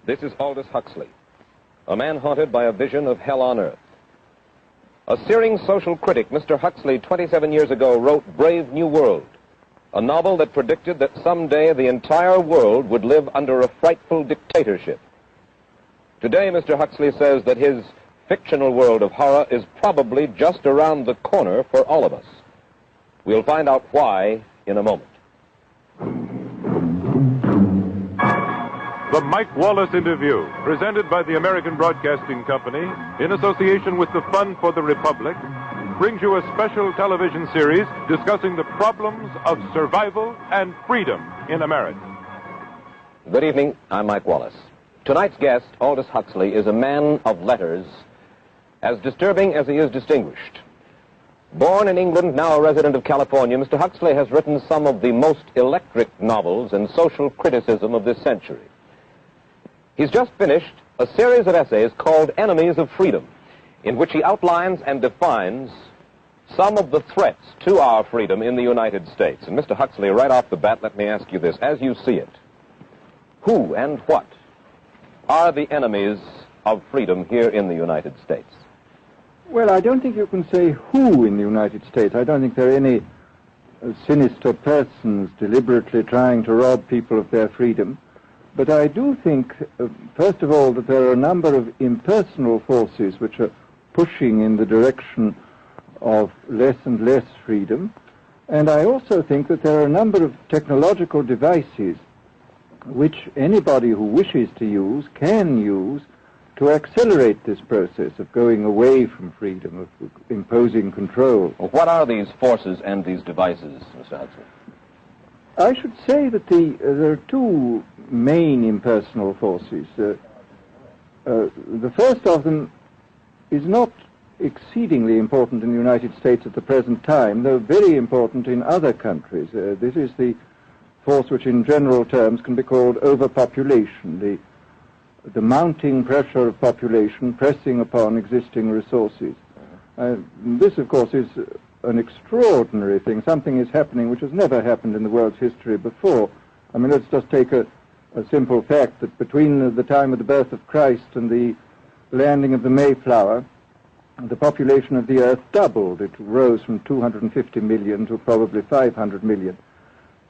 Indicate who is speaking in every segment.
Speaker 1: This is Aldous Huxley, a man haunted by a vision of hell on earth. A searing social critic, Mr. Huxley, 27 years ago, wrote Brave New World, a novel that predicted that someday the entire world would live under a frightful dictatorship. Today, Mr. Huxley says that his fictional world of horror is probably just around the corner for all of us. We'll find out why in a moment.
Speaker 2: The Mike Wallace Interview, presented by the American Broadcasting Company in association with the Fund for the Republic, brings you a special television series discussing the problems of survival and freedom in America.
Speaker 1: Good evening. I'm Mike Wallace. Tonight's guest, Aldous Huxley, is a man of letters, as disturbing as he is distinguished. Born in England, now a resident of California, Mr. Huxley has written some of the most electric novels and social criticism of this century. He's just finished a series of essays called Enemies of Freedom, in which he outlines and defines some of the threats to our freedom in the United States. And Mr. Huxley, right off the bat, let me ask you this. As you see it, who and what are the enemies of freedom here in the United States?
Speaker 3: Well, I don't think you can say who in the United States. I don't think there are any sinister persons deliberately trying to rob people of their freedom. But I do think, first of all, that there are a number of impersonal forces which are pushing in the direction of less and less freedom. And I also think that there are a number of technological devices which anybody who wishes to use can use to accelerate this process of going away from freedom, of imposing control.
Speaker 1: Well, what are these forces and these devices, Mr. Huxley?
Speaker 3: I should say that there are two main impersonal forces. The first of them is not exceedingly important in the United States at the present time, though very important in other countries. This is the force which in general terms can be called overpopulation, the mounting pressure of population pressing upon existing resources. This, of course, is an extraordinary thing. Something is happening which has never happened in the world's history before. I mean, let's just take a simple fact that between the time of the birth of Christ and the landing of the Mayflower, the population of the Earth doubled. It rose from 250 million to probably 500 million.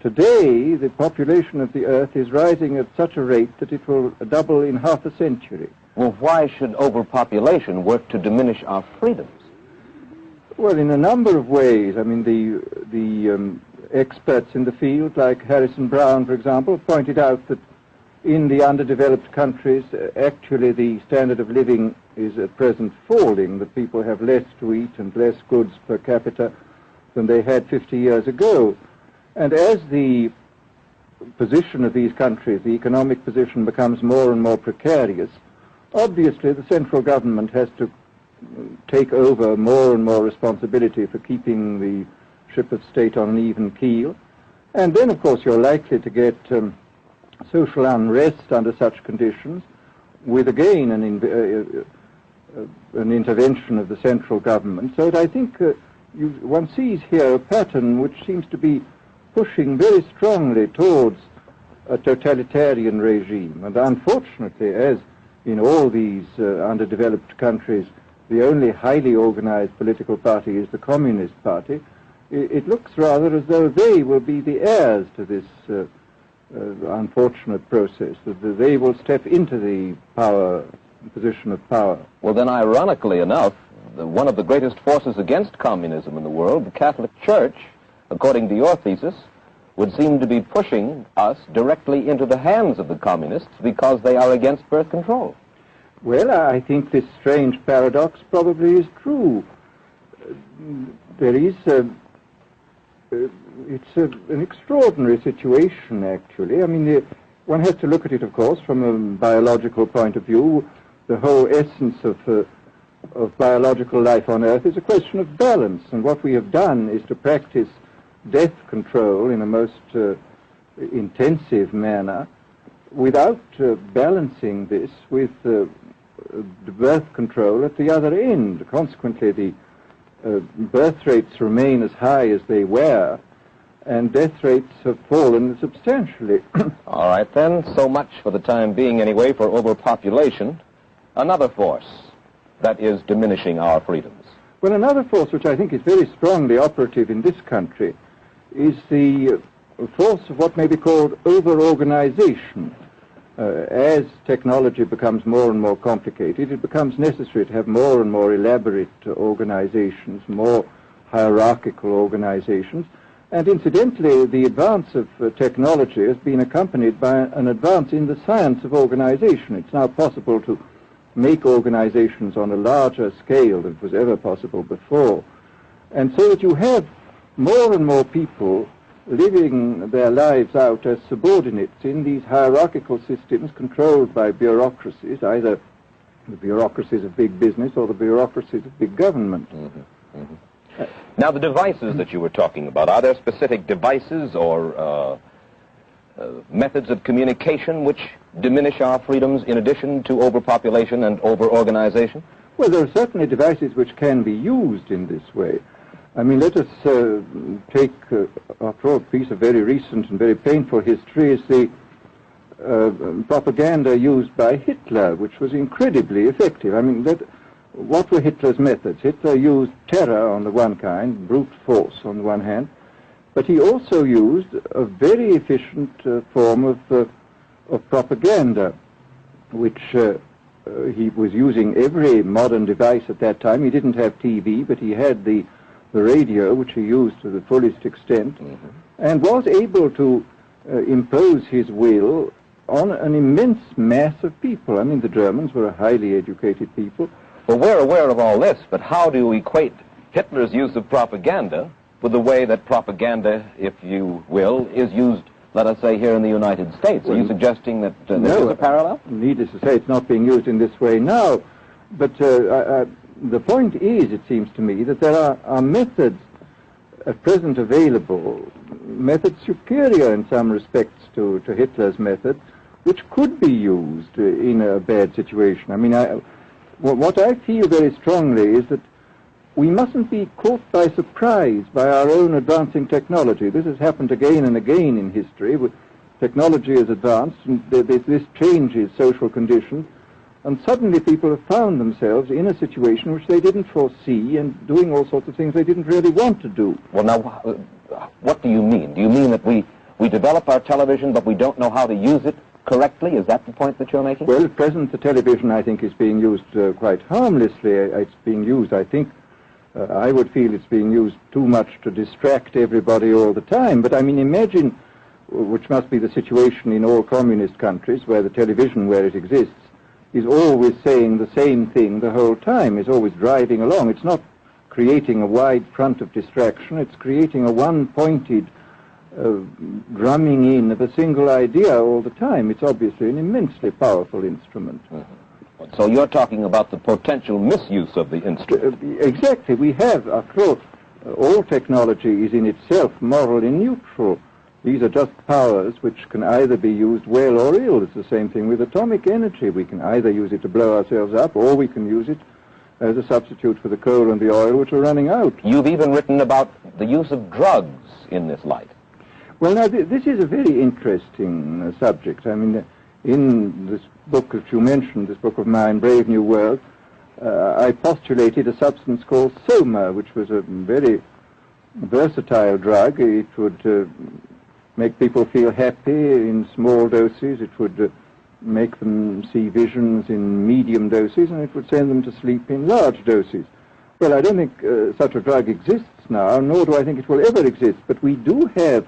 Speaker 3: Today, the population of the Earth is rising at such a rate that it will double in half a century.
Speaker 1: Well, why should overpopulation work to diminish our freedoms?
Speaker 3: Well, in a number of ways. I mean, the experts in the field, like Harrison Brown, for example, pointed out that in the underdeveloped countries, actually the standard of living is at present falling, that people have less to eat and less goods per capita than they had 50 years ago. And as the position of these countries, the economic position, becomes more and more precarious, obviously the central government has to take over more and more responsibility for keeping the ship of state on an even keel. And then, of course, you're likely to get social unrest under such conditions, with again an intervention of the central government. So that I think one sees here a pattern which seems to be pushing very strongly towards a totalitarian regime. And unfortunately, as in all these underdeveloped countries, the only highly organized political party is the Communist Party, it looks rather as though they will be the heirs to this unfortunate process, that they will step into the position of power.
Speaker 1: Well, then, ironically enough, one of the greatest forces against communism in the world, the Catholic Church, according to your thesis, would seem to be pushing us directly into the hands of the communists because they are against birth control.
Speaker 3: Well, I think this strange paradox probably is true. There is it's an extraordinary situation, actually. I mean, one has to look at it, of course, from a biological point of view. The whole essence of biological life on Earth is a question of balance, and what we have done is to practice death control in a most intensive manner without balancing this with birth control at the other end. Consequently, the birth rates remain as high as they were, and death rates have fallen substantially.
Speaker 1: All right, then. So much for the time being, anyway, for overpopulation. Another force that is diminishing our freedoms.
Speaker 3: Well, another force which I think is very strongly operative in this country is the force of what may be called over-organization. As technology becomes more and more complicated, it becomes necessary to have more and more elaborate organizations, more hierarchical organizations. And incidentally, the advance of technology has been accompanied by an advance in the science of organization. It's now possible to make organizations on a larger scale than was ever possible before. And so that you have more and more people living their lives out as subordinates in these hierarchical systems controlled by bureaucracies, either the bureaucracies of big business or the bureaucracies of big government.
Speaker 1: Now, the devices that you were talking about, are there specific devices or methods of communication which diminish our freedoms in addition to overpopulation and over-organization?
Speaker 3: Well, there are certainly devices which can be used in this way. I mean, let us take, after all, a piece of very recent and very painful history is the propaganda used by Hitler, which was incredibly effective. I mean, what were Hitler's methods? Hitler used terror on the one kind, brute force on the one hand, but he also used a very efficient form of propaganda, which he was using every modern device at that time. He didn't have TV, but he had the radio, which he used to the fullest extent, and was able to impose his will on an immense mass of people. I mean, the Germans were a highly educated people.
Speaker 1: Well, we're aware of all this, but how do you equate Hitler's use of propaganda with the way that propaganda, if you will, is used, let us say, here in the United States? Are you suggesting that there is a parallel?
Speaker 3: Needless to say, it's not being used in this way now, but the point is, it seems to me, that there are methods at present available, methods superior in some respects to Hitler's method, which could be used in a bad situation. I mean, what I feel very strongly is that we mustn't be caught by surprise by our own advancing technology. This has happened again and again in history. Technology has advanced, and this changes social conditions, and suddenly people have found themselves in a situation which they didn't foresee and doing all sorts of things they didn't really want to do.
Speaker 1: Well, now, what do you mean? Do you mean that we develop our television, but we don't know how to use it correctly? Is that the point that you're making?
Speaker 3: Well, at present, the television, I think, is being used quite harmlessly. It's being used, I think, I would feel it's being used too much to distract everybody all the time. But, I mean, imagine, which must be the situation in all communist countries, where the television, where it exists, is always saying the same thing the whole time, is always driving along. It's not creating a wide front of distraction, it's creating a one-pointed drumming in of a single idea all the time. It's obviously an immensely powerful instrument.
Speaker 1: So you're talking about the potential misuse of the instrument.
Speaker 3: Exactly. We have, after all technology is in itself morally neutral. These are just powers which can either be used well or ill. It's the same thing with atomic energy. We can either use it to blow ourselves up, or we can use it as a substitute for the coal and the oil, which are running out.
Speaker 1: You've even written about the use of drugs in this light.
Speaker 3: Well, now, this is a very interesting subject. I mean, in this book that you mentioned, this book of mine, Brave New World, I postulated a substance called soma, which was a very versatile drug. It would make people feel happy in small doses. It would make them see visions in medium doses, and it would send them to sleep in large doses. Well, I don't think such a drug exists now, nor do I think it will ever exist, but we do have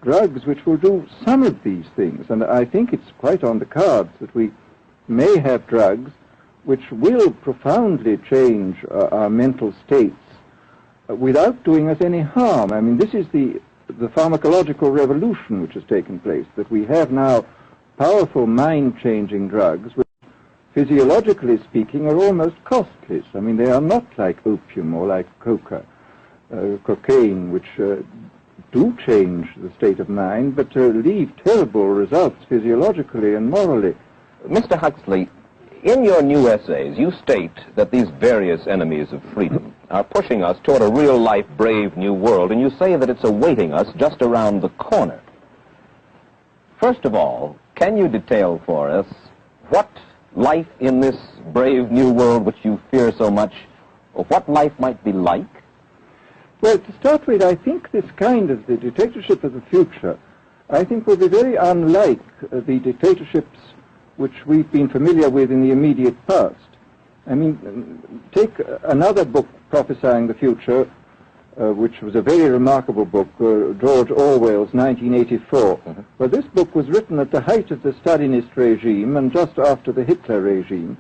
Speaker 3: drugs which will do some of these things, and I think it's quite on the cards that we may have drugs which will profoundly change our mental states without doing us any harm. I mean, this is the pharmacological revolution which has taken place, that we have now powerful mind-changing drugs which, physiologically speaking, are almost costless. I mean, they are not like opium or like cocaine, which do change the state of mind, but leave terrible results physiologically and morally.
Speaker 1: Mr. Huxley, in your new essays, you state that these various enemies of freedom are pushing us toward a real-life, brave new world, and you say that it's awaiting us just around the corner. First of all, can you detail for us what life in this brave new world which you fear so much, or what life might be like?
Speaker 3: Well, to start with, I think this kind of the dictatorship of the future, I think will be very unlike the dictatorships which we've been familiar with in the immediate past. I mean, take another book prophesying the future, which was a very remarkable book, George Orwell's 1984. Mm-hmm. Well, this book was written at the height of the Stalinist regime and just after the Hitler regime.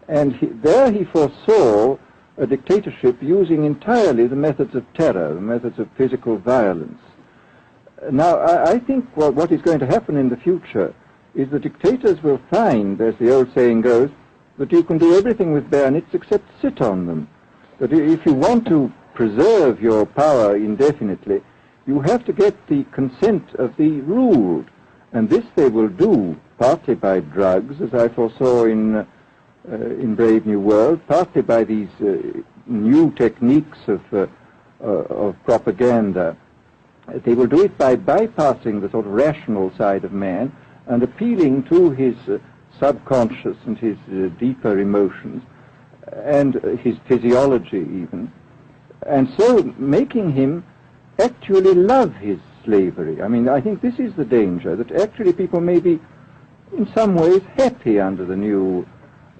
Speaker 3: And there he foresaw a dictatorship using entirely the methods of terror, the methods of physical violence. Now, I think what is going to happen in the future is the dictators will find, as the old saying goes, that you can do everything with bayonets except sit on them. That if you want to preserve your power indefinitely, you have to get the consent of the ruled. And this they will do partly by drugs, as I foresaw in Brave New World, partly by these new techniques of propaganda. They will do it by bypassing the sort of rational side of man and appealing to his subconscious and his deeper emotions and his physiology even, and so making him actually love his slavery. I mean, I think this is the danger, that actually people may be in some ways happy under the new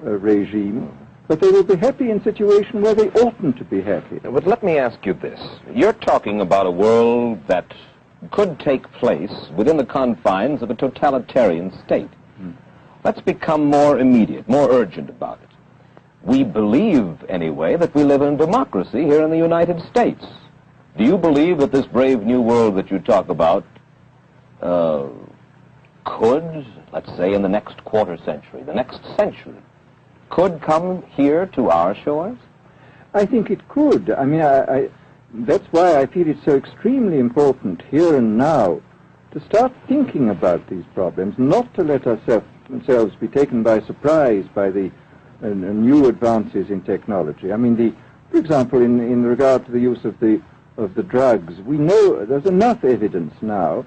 Speaker 3: regime, but they will be happy in a situation where they oughtn't to be happy.
Speaker 1: But let me ask you this. You're talking about a world that could take place within the confines of a totalitarian state. Let's become more immediate, more urgent about it. We believe, anyway, that we live in democracy here in the United States. Do you believe that this brave new world that you talk about could, let's say, in the next quarter century, the next century, could come here to our shores?
Speaker 3: I think it could. I mean, that's why I feel it's so extremely important here and now to start thinking about these problems, not to let ourselves be taken by surprise by the new advances in technology. I mean, for example, in regard to the use of the drugs, we know there's enough evidence now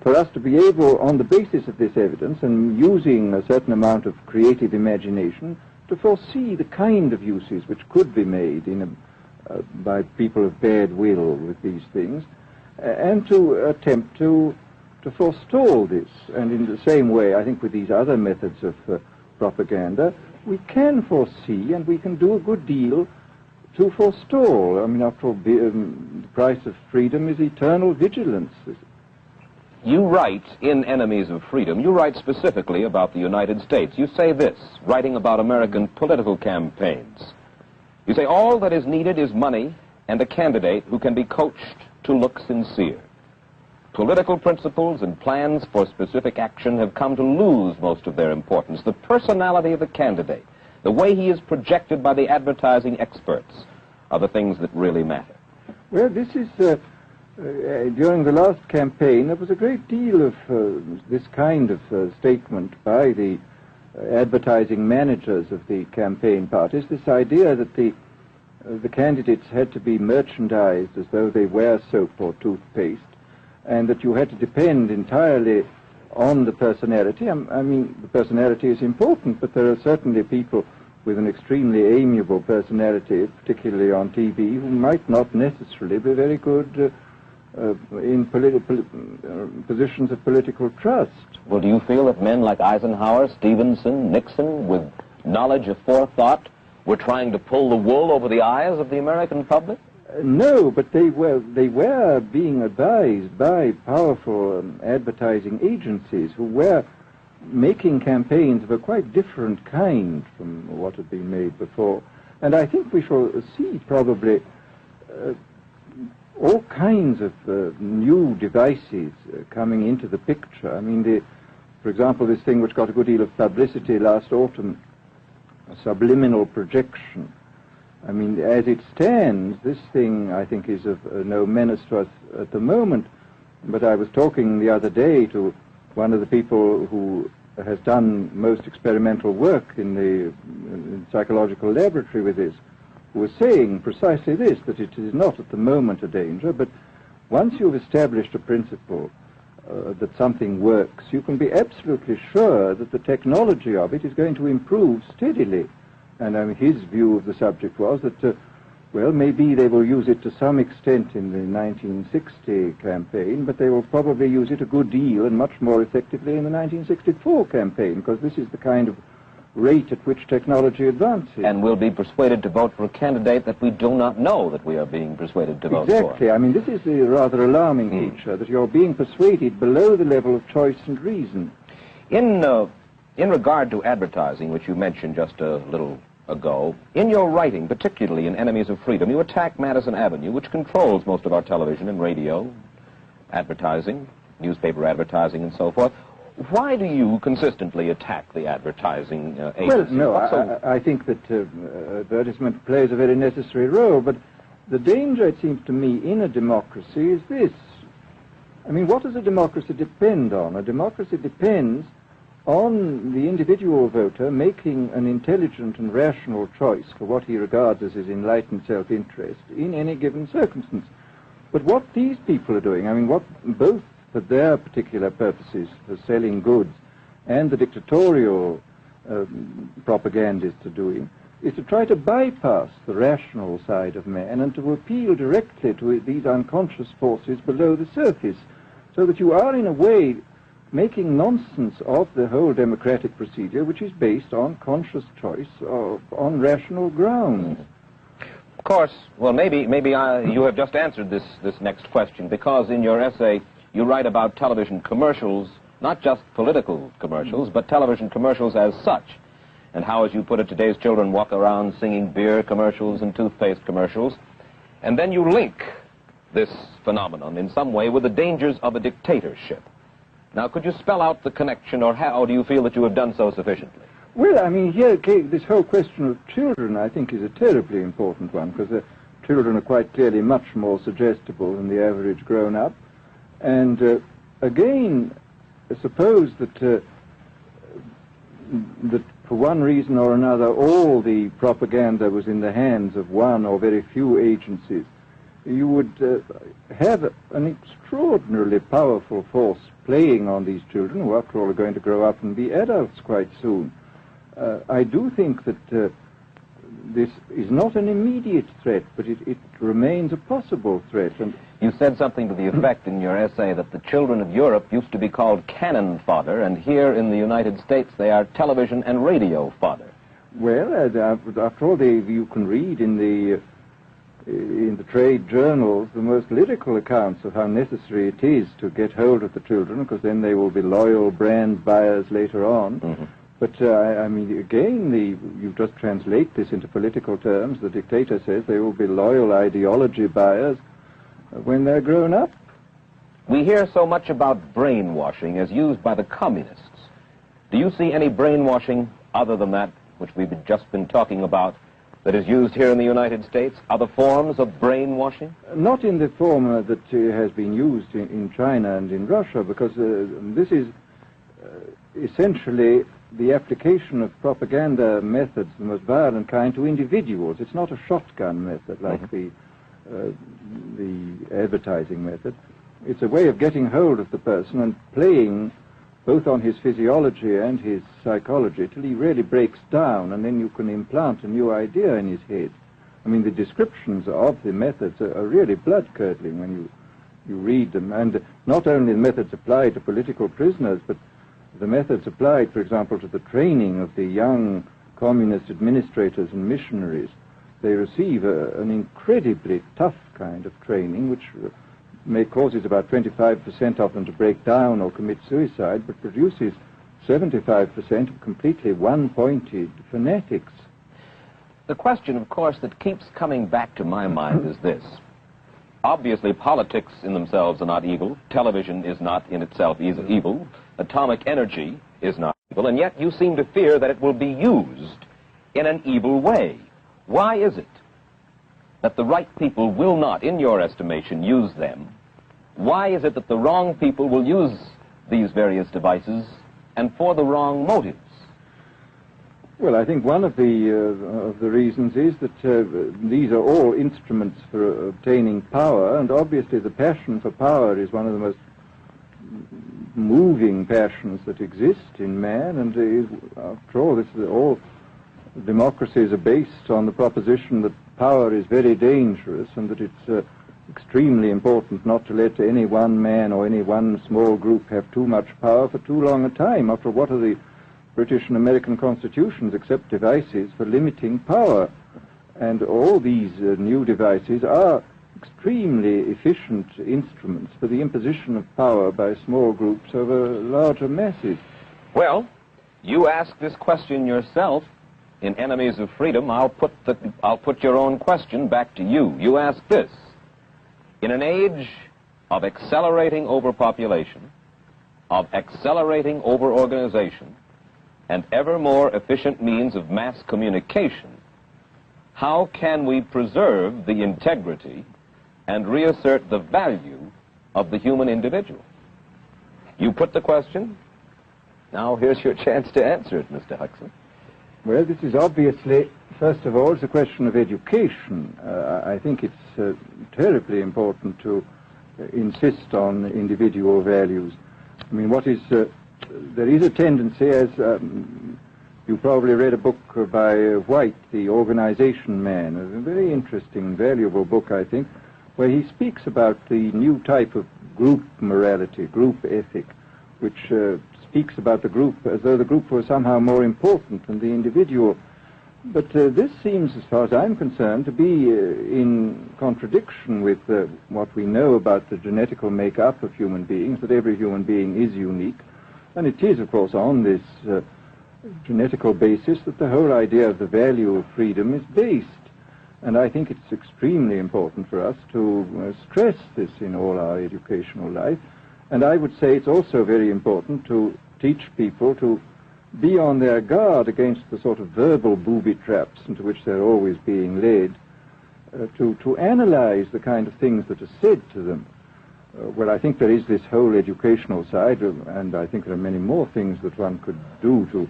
Speaker 3: for us to be able, on the basis of this evidence and using a certain amount of creative imagination, to foresee the kind of uses which could be made by people of bad will with these things, and to attempt to forestall this. And in the same way, I think with these other methods of propaganda, we can foresee and we can do a good deal to forestall. I mean, after all, the price of freedom is eternal vigilance.
Speaker 1: You write in Enemies of Freedom, you write specifically about the United States. You say this, writing about American political campaigns. You say, all that is needed is money and a candidate who can be coached to look sincere. Political principles and plans for specific action have come to lose most of their importance. The personality of the candidate, the way he is projected by the advertising experts, are the things that really matter.
Speaker 3: Well, this is... during the last campaign, there was a great deal of this kind of statement by the advertising managers of the campaign parties, this idea that the candidates had to be merchandised as though they were soap or toothpaste, and that you had to depend entirely on the personality. I mean, the personality is important, but there are certainly people with an extremely amiable personality, particularly on TV, who might not necessarily be very good in positions of political trust.
Speaker 1: Well, do you feel that men like Eisenhower, Stevenson, Nixon, with knowledge of forethought, were trying to pull the wool over the eyes of the American public?
Speaker 3: No, but they were being advised by powerful advertising agencies who were making campaigns of a quite different kind from what had been made before. And I think we shall see probably all kinds of new devices coming into the picture. I mean, for example, this thing which got a good deal of publicity last autumn, subliminal projection. I mean, as it stands, this thing, I think, is of no menace to us at the moment. But I was talking the other day to one of the people who has done most experimental work in the psychological laboratory with this, was saying precisely this, that it is not at the moment a danger, but once you've established a principle that something works, you can be absolutely sure that the technology of it is going to improve steadily. And his view of the subject was that, well, maybe they will use it to some extent in the 1960 campaign, but they will probably use it a good deal and much more effectively in the 1964 campaign, because this is the kind of rate at which technology advances.
Speaker 1: And we'll be persuaded to vote for a candidate that we do not know that we are being persuaded to vote for.
Speaker 3: Exactly. I mean, this is the rather alarming feature, that you're being persuaded below the level of choice and reason.
Speaker 1: In regard to advertising, which you mentioned just a little ago, in your writing, particularly in Enemies of Freedom, you attack Madison Avenue, which controls most of our television and radio advertising, newspaper advertising, and so forth. Why do you consistently attack the advertising agency?
Speaker 3: Well, no, I think that advertisement plays a very necessary role, but the danger, it seems to me, in a democracy is this. I mean, what does a democracy depend on? A democracy depends on the individual voter making an intelligent and rational choice for what he regards as his enlightened self-interest in any given circumstance. But what these people are doing, I mean, what both for their particular purposes, for selling goods, and the dictatorial propagandists are doing, is to try to bypass the rational side of man and to appeal directly to these unconscious forces below the surface, so that you are, in a way, making nonsense of the whole democratic procedure, which is based on conscious choice, on rational grounds.
Speaker 1: Of course, well, maybe you have just answered this next question, because in your essay you write about television commercials, not just political commercials, but television commercials as such, and how, as you put it, today's children walk around singing beer commercials and toothpaste commercials, and then you link this phenomenon in some way with the dangers of a dictatorship. Now, could you spell out the connection, or how do you feel that you have done so sufficiently?
Speaker 3: Well, I mean, here, this whole question of children, I think, is a terribly important one, because the children are quite clearly much more suggestible than the average grown-up. And again, suppose that for one reason or another all the propaganda was in the hands of one or very few agencies, you would have an extraordinarily powerful force playing on these children, who after all are going to grow up and be adults quite soon. I do think that this is not an immediate threat, but it remains a possible threat. And
Speaker 1: you said something to the effect in your essay that the children of Europe used to be called cannon fodder, and here in the United States they are television and radio fodder.
Speaker 3: Well, after all, you can read in the trade journals the most lyrical accounts of how necessary it is to get hold of the children, because then they will be loyal brand buyers later on. Mm-hmm. But, I mean, again, you just translate this into political terms. The dictator says they will be loyal ideology buyers when they're grown up.
Speaker 1: We hear so much about brainwashing as used by the communists. Do you see any brainwashing other than that which we've just been talking about that is used here in the United States? Other forms of brainwashing?
Speaker 3: Not in the form that has been used in China and in Russia, because this is essentially the application of propaganda methods, the most violent kind, to individuals. It's not a shotgun method like the advertising method. It's a way of getting hold of the person and playing both on his physiology and his psychology till he really breaks down, and then you can implant a new idea in his head. I mean, the descriptions of the methods are really blood-curdling when you read them, and not only the methods applied to political prisoners, but the methods applied, for example, to the training of the young communist administrators and missionaries. They receive an incredibly tough kind of training, which causes about 25% of them to break down or commit suicide, but produces 75% of completely one-pointed fanatics.
Speaker 1: The question, of course, that keeps coming back to my mind is this. Obviously, politics in themselves are not evil. Television is not in itself evil. Atomic energy is not evil. And yet you seem to fear that it will be used in an evil way. Why is it that the right people will not, in your estimation, use them? Why is it that the wrong people will use these various devices and for the wrong motives?
Speaker 3: Well, I think one of the reasons is that these are all instruments for obtaining power, and obviously the passion for power is one of the most moving passions that exist in man, and after all, all democracies are based on the proposition that power is very dangerous and that it's extremely important not to let any one man or any one small group have too much power for too long a time. After all, what are the British and American constitutions except devices for limiting power? And all these new devices are extremely efficient instruments for the imposition of power by small groups over larger masses.
Speaker 1: Well, you ask this question yourself in Enemies of Freedom. I'll put your own question back to you. You ask this: in an age of accelerating overpopulation, of accelerating overorganization, and ever more efficient means of mass communication, how can we preserve the integrity and reassert the value of the human individual? You put the question. Now here's your chance to answer it, Mr. Huxley.
Speaker 3: Well, this is obviously, first of all, it's a question of education. I think it's terribly important to insist on individual values. I mean, there is a tendency, as you probably read a book by White, The Organization Man, a very interesting, valuable book, I think, where he speaks about the new type of group morality, group ethic, which speaks about the group as though the group was somehow more important than the individual. But this seems, as far as I'm concerned, to be in contradiction with what we know about the genetical makeup of human beings, that every human being is unique. And it is, of course, on this genetical basis that the whole idea of the value of freedom is based. And I think it's extremely important for us to stress this in all our educational life. And I would say it's also very important to teach people to be on their guard against the sort of verbal booby traps into which they're always being led, to analyze the kind of things that are said to them. Well, I think there is this whole educational side, and I think there are many more things that one could do to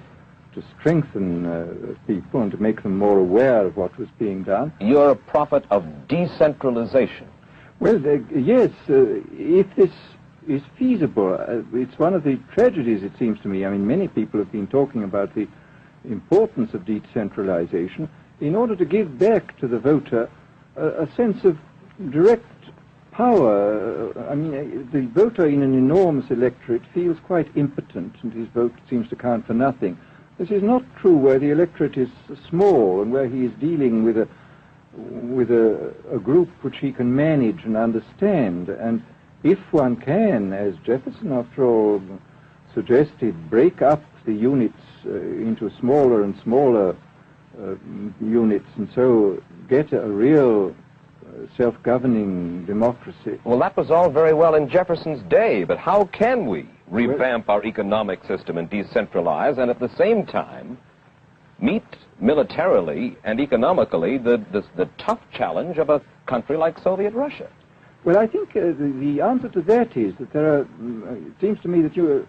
Speaker 3: strengthen people and to make them more aware of what was being done.
Speaker 1: You're a prophet of decentralization.
Speaker 3: Well, yes, if this is feasible. It's one of the tragedies, it seems to me. I mean, many people have been talking about the importance of decentralization in order to give back to the voter a sense of direct power. I mean, the voter in an enormous electorate feels quite impotent, and his vote seems to count for nothing. This is not true where the electorate is small and where he is dealing with a group which he can manage and understand. And if one can, as Jefferson, after all, suggested, break up the units into smaller and smaller units, and so get a real self-governing democracy.
Speaker 1: Well, that was all very well in Jefferson's day, but how can we revamp our economic system and decentralize and at the same time meet militarily and economically the tough challenge of a country like Soviet Russia?
Speaker 3: Well, I think the answer to that is that there are, it seems to me that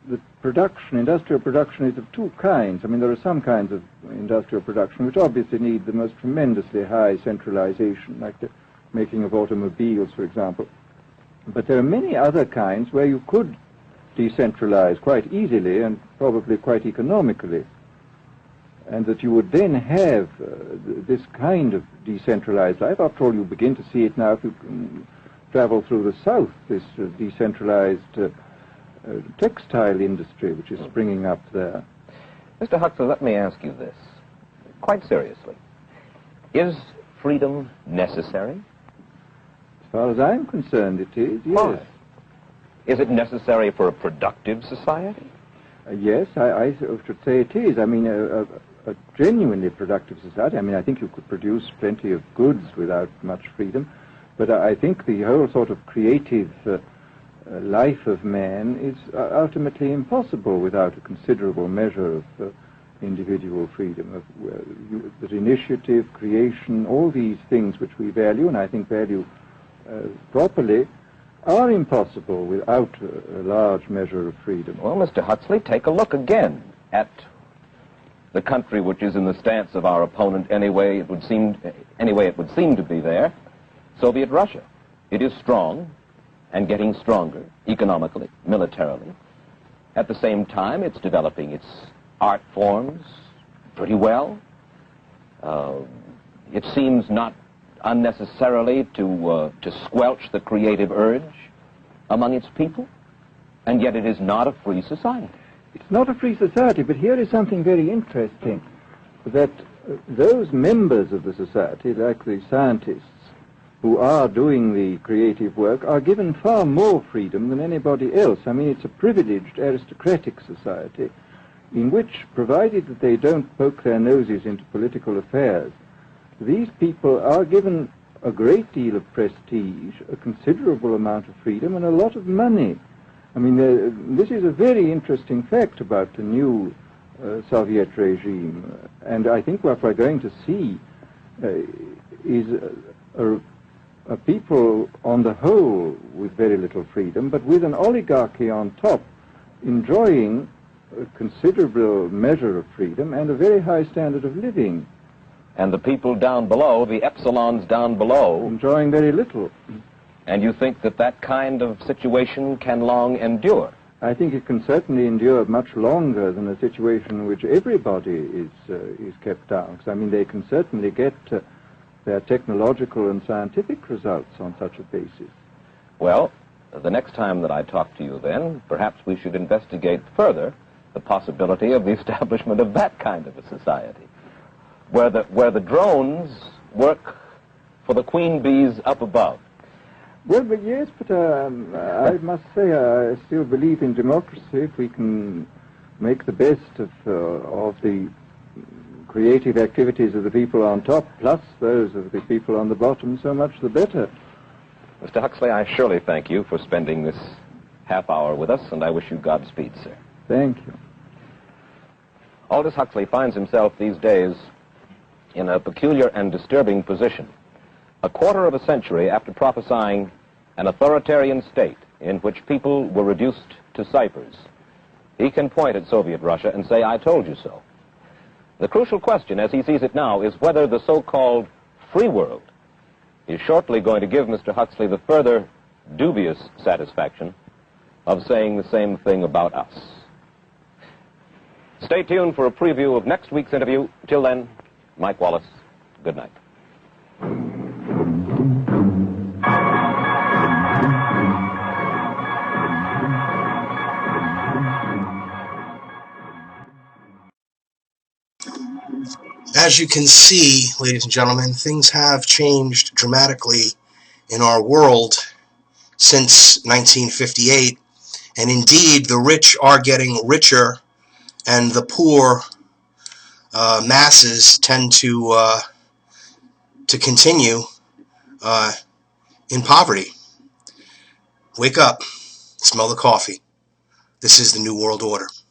Speaker 3: the production, industrial production, is of two kinds. I mean, there are some kinds of industrial production which obviously need the most tremendously high centralization, like the making of automobiles, for example. But there are many other kinds where you could decentralize quite easily and probably quite economically, and that you would then have this kind of decentralized life. After all, you begin to see it now if you travel through the South, this decentralized textile industry which is springing up there.
Speaker 1: Mr. Huxley, let me ask you this, quite seriously. Is freedom necessary?
Speaker 3: As far as I'm concerned, it is, yes.
Speaker 1: Why? Is it necessary for a productive society?
Speaker 3: Yes, I should say it is. I mean, a genuinely productive society. I mean, I think you could produce plenty of goods without much freedom, but I think the whole sort of creative life of man is ultimately impossible without a considerable measure of individual freedom, that initiative, creation, all these things which we value, and I think value properly, are impossible without a large measure of freedom.
Speaker 1: Well, Mr. Huxley, take a look again at the country which is in the stance of our opponent anyway it would seem to be there, Soviet Russia. It is strong and getting stronger economically, militarily. At the same time, it's developing its art forms pretty well. It seems not unnecessarily to squelch the creative urge among its people, and yet it is not a free society.
Speaker 3: It's not a free society, but here is something very interesting, that those members of the society, like the scientists, who are doing the creative work, are given far more freedom than anybody else. I mean, it's a privileged aristocratic society in which, provided that they don't poke their noses into political affairs, these people are given a great deal of prestige, a considerable amount of freedom, and a lot of money. I mean, this is a very interesting fact about the new Soviet regime, and I think what we're going to see is a people on the whole with very little freedom, but with an oligarchy on top enjoying a considerable measure of freedom and a very high standard of living.
Speaker 1: And the people down below, the epsilons down below,
Speaker 3: enjoying very little.
Speaker 1: And you think that that kind of situation can long endure?
Speaker 3: I think it can certainly endure much longer than a situation in which everybody is kept down. Because, I mean, they can certainly get their technological and scientific results on such a basis.
Speaker 1: Well, the next time that I talk to you then, perhaps we should investigate further the possibility of the establishment of that kind of a society, where the drones work for the queen bees up above.
Speaker 3: Well, but yes, but I must say I still believe in democracy. If we can make the best of the creative activities of the people on top, plus those of the people on the bottom, so much the better.
Speaker 1: Mr. Huxley, I surely thank you for spending this half hour with us, and I wish you Godspeed, sir.
Speaker 3: Thank you.
Speaker 1: Aldous Huxley finds himself these days in a peculiar and disturbing position. A quarter of a century after prophesying an authoritarian state in which people were reduced to ciphers, he can point at Soviet Russia and say, "I told you so." The crucial question, as he sees it now, is whether the so-called free world is shortly going to give Mr. Huxley the further dubious satisfaction of saying the same thing about us. Stay tuned for a preview of next week's interview. Till then, Mike Wallace, good night.
Speaker 4: As you can see, ladies and gentlemen, things have changed dramatically in our world since 1958, and indeed the rich are getting richer and the poor masses tend to continue in poverty. Wake up, smell the coffee. This is the New World Order.